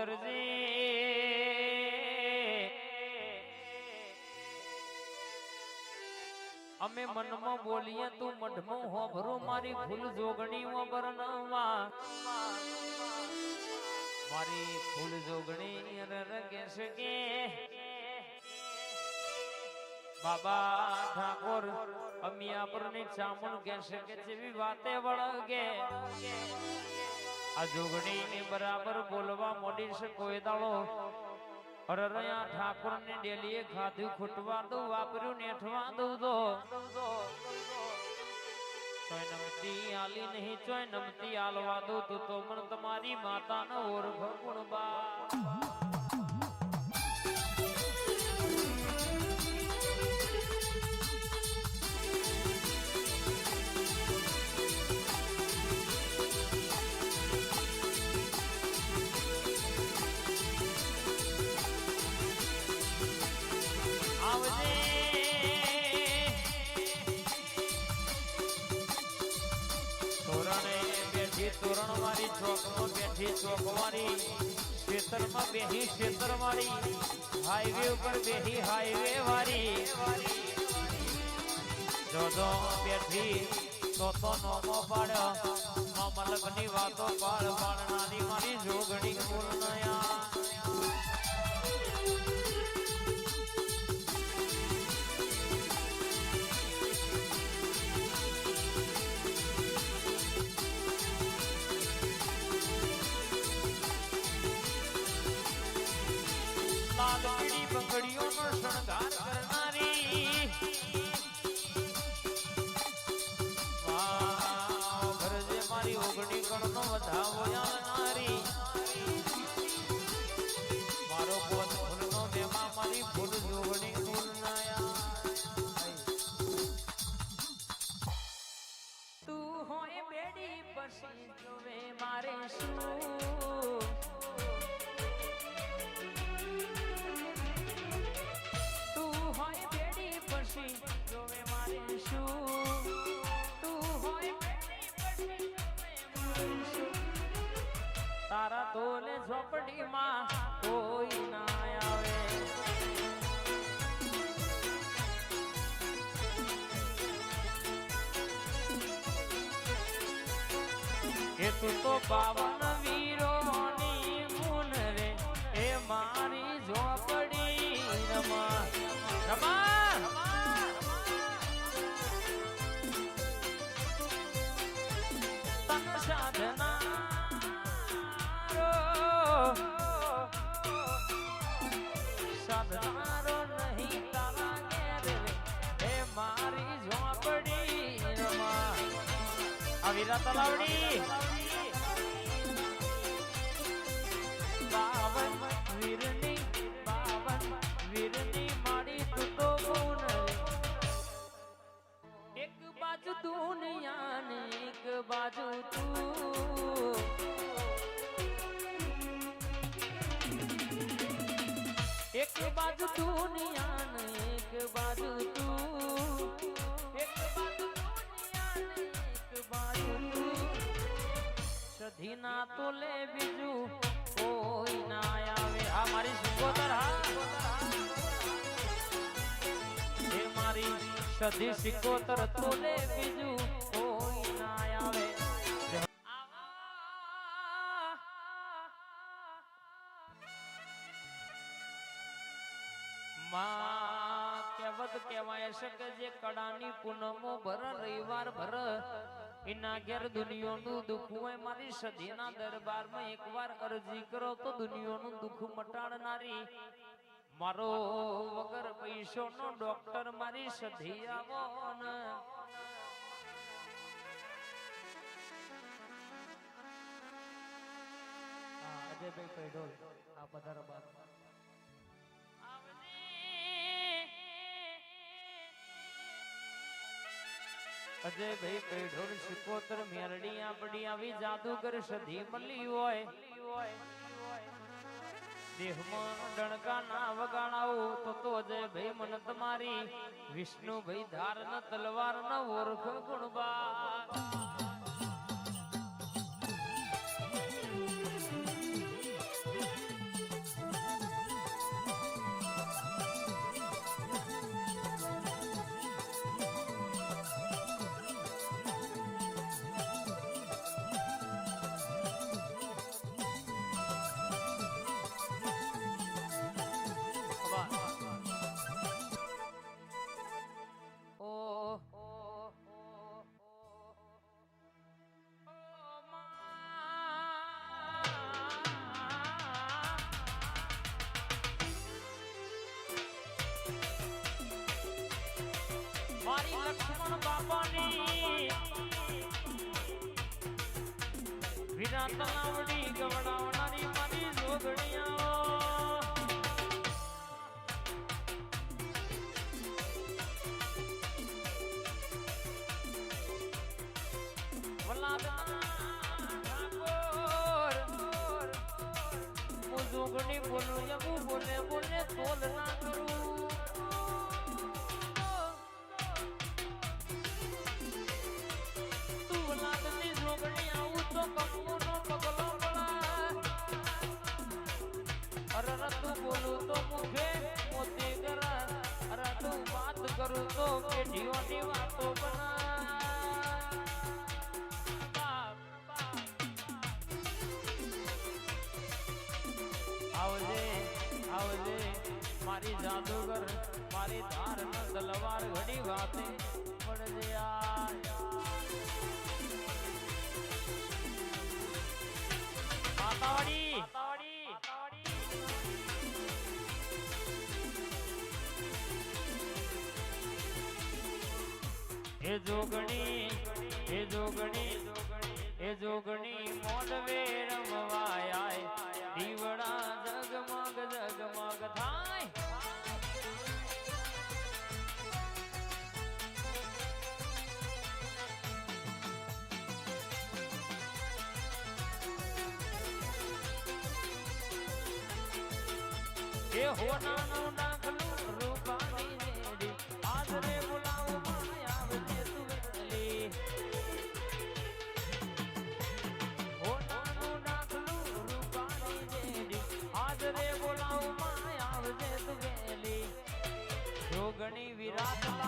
ઉતરજે અમે મનમાં બોલીએ તું મઢમાં હોભરું મારી ફૂલ જોગણી વબરનવા મારી ફૂલ જોગણી રરગેશ કે બાબા ઠાકોર અમિયા પરની ચામુન કહેશે કે જેવી વાતે વળગે આ જોગણી બરાબર બોલવા મોડી છે કોઈ દાડો અરરયા ઠાકોર ને ડેલીએ ખાધું ખૂટવા દઉં વાપર્યું નેઠવા દઉં ચોય નમતી આલી નહીં ચોય નમતી આલવા દઉં તો મન તમારી માતા ન ઓરખ ગુણબા તોરણ વાળી ચોકમાં બેઠી ચોકવાળી ખેતરમાં બેહી ખેતર વાળી હાઈવે ઉપર બેહી હાઈવે વાળી જોજો બેઠી તો નોમો પાડ્યો મલકની વાતો પાડનારી મારી જોગણી બોલનયા લાલ પીળી બંગડીઓનો શણગાર કરનારી ઘરજે મારી ઓગણી કણનો વધાવો યાલનારી મારો પોત ફૂલનો મેમા મારી ફૂલ જોગણી ફૂલનાયા તું હોય બેડી પછી જોવે મારે શું જોવે મારે શું તું હોય તારા તોલે ઝોપડીમાં કોઈ ના આવે એ તું તો પાવન વીરોની ગુણ રે એ મારી ઝોપડી રમા સાધનારો નહીં તારા ઘેર હે મારી ઝોપડી રમા અવિરા તલાવડી બાવન વીરની મારી તું તો ગુણ એક બાજુ દુનિયા ને એક બાજુ તું એક બાજુ દુનિયા ને એક બાજુ તું એક બાજુ દુનિયા ને એક બાજુ તું સધી ના તો લે બીજું કોઈ ના આવે આ મારી સુગોતર હે મારી સધી સિકોતર તો લે બીજું કોઈ ના આવે માં કહેવત કહેવાય છે કે જે કડાની પૂનમો ભર રવિવાર ભર એના ઘેર દુનિયાનું દુઃખ હોય મારી સધીના દરબારમાં એકવાર અરજી કરો તો દુનિયાનું દુઃખ મટાડનારી મારો વગર પૈસોનો ડોક્ટર મારી સધી આવો ને અજયભાઈ પૈડોલ આ પધારો બાર અજયભાઈ પૈડોલ સિકોતર મેરડી આપડી આવી જાદુગર સધી મળી હોય દેહમાં ડણકા ના વગાડાવું તો અજયભાઈ મન તમારી વિષ્ણુભાઈ ધાર ન તલવાર ન ઓરખ ગુણબા રમણ બાપાની વિરાટ લાવડી ગવડાવનારી મારી જોગણીયા જોગણી બોલું એવું બોલે બોલે તોલ ના કરું તું લાદની જોગણી આવું તો કપૂ નો પગલો પડા અરે તું બોલું તો મુખે મોતી કરા અરે તું વાત કરું તો પેઢીઓની વાતો બના આવજે આવજે મારી જાદુગર મારી ધાર ન તલવાર ઘડી વાતે પડજે યાર માતાવાડી એ જોગણી એ જોગણી એ જોગણી મોડવે રમવાય દીવડા જગમગ જગમગ થાય એ હોનાનું ડાકલું રૂપાની રેડી આદરે બોલાવો માય આવજે તું વેલી હોનાનું ડાકલું રૂપાની રેડી આદરે બોલાવો માય આવજે તું વેલી જોગણી વિરાટ